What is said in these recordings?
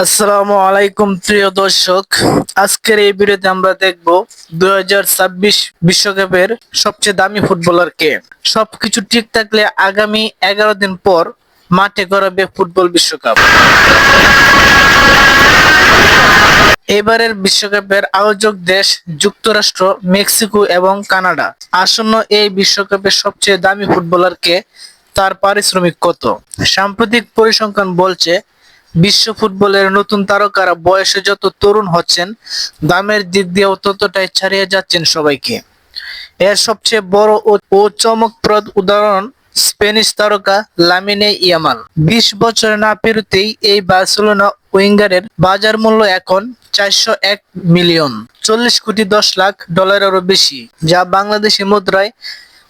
আসসালামু আলাইকুম প্রিয় দর্শক। আজকের এই ভিডিওতে আমরা দেখব 2026 বিশ্বকাপের সবচেয়ে দামি ফুটবলার কে। সবকিছু ঠিক থাকলে আগামী 11 দিন পর মাঠে গড়াবে ফুটবল বিশ্বকাপ। এবারের বিশ্বকাপের আয়োজক দেশ যুক্তরাষ্ট্র, মেক্সিকো এবং কানাডা। আসন্ন এই বিশ্বকাপের সবচেয়ে দামি ফুটবলার কে, তার পারিশ্রমিক কত? সাম্প্রতিক পরিসংখ্যান বলছে বিশ্ব ফুটবলের নতুন তারকারা বয়সে যত তরুণ হচ্ছেন, দামের দিক দিয়েও ততটাই ছাড়িয়ে যাচ্ছেন সবাইকে। এর সবচেয়ে বড় ও চমকপ্রদ উদাহরণ স্প্যানিশ তারকা লামিনে ইয়ামাল। 20 বছর না পেরোতেই এই বার্সেলোনা উইঙ্গারের বাজার মূল্য এখন 401 মিলিয়ন, 40 কোটি 10 লাখ ডলারেরও বেশি, যা বাংলাদেশি মুদ্রায়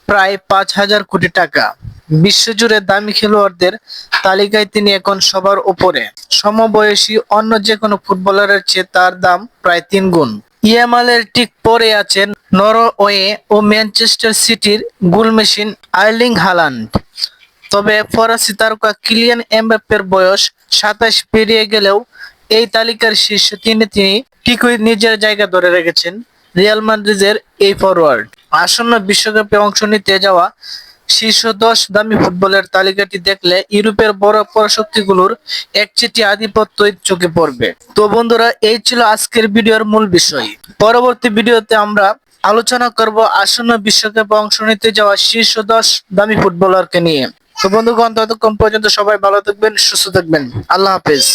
প্রায় 5,000 কোটি টাকা। বিশ্বজুড়ে দামি খেলোয়াড়দের তালিকায় তিনি এখন সবার উপরে। সমবয়সী অন্য যে কোনো ফুটবলারের চেয়ে তার দাম প্রায় 3 গুণ। ইয়ামালের ঠিক পরে আছেন নরওয়ে ও ম্যানচেস্টার সিটির গোল মেশিন আর্লিং হালান্ড। তবে ফরাসি তারকা কিলিয়ান এমবাপ্পের বয়স 27 পেরিয়ে গেলেও এই তালিকার শীর্ষ তিনি ঠিকই নিজের জায়গা ধরে রেখেছেন। রিয়াল মাদ্রিদের এই ফরওয়ার্ড আসন্ন বিশ্বকাপে অংশ নিতে যাওয়া শীর্ষ 10 দামি ফুটবলের তালিকাটি দেখলে ইউরোপের বড় পরাশক্তিগুলোর একচেটিয়া আধিপত্যই চোখে পড়বে। তো বন্ধুরা, এই ছিল আজকের ভিডিওর মূল বিষয়। পরবর্তী ভিডিওতে আমরা আলোচনা করব আসন্ন বিশ্বকাপে অংশ নিতে যাওয়া শীর্ষ 10 দামি ফুটবলারকে নিয়ে। তো বন্ধুগণ, ততক্ষণ পর্যন্ত সবাই ভালো থাকবেন, সুস্থ থাকবেন। আল্লাহ হাফেজ।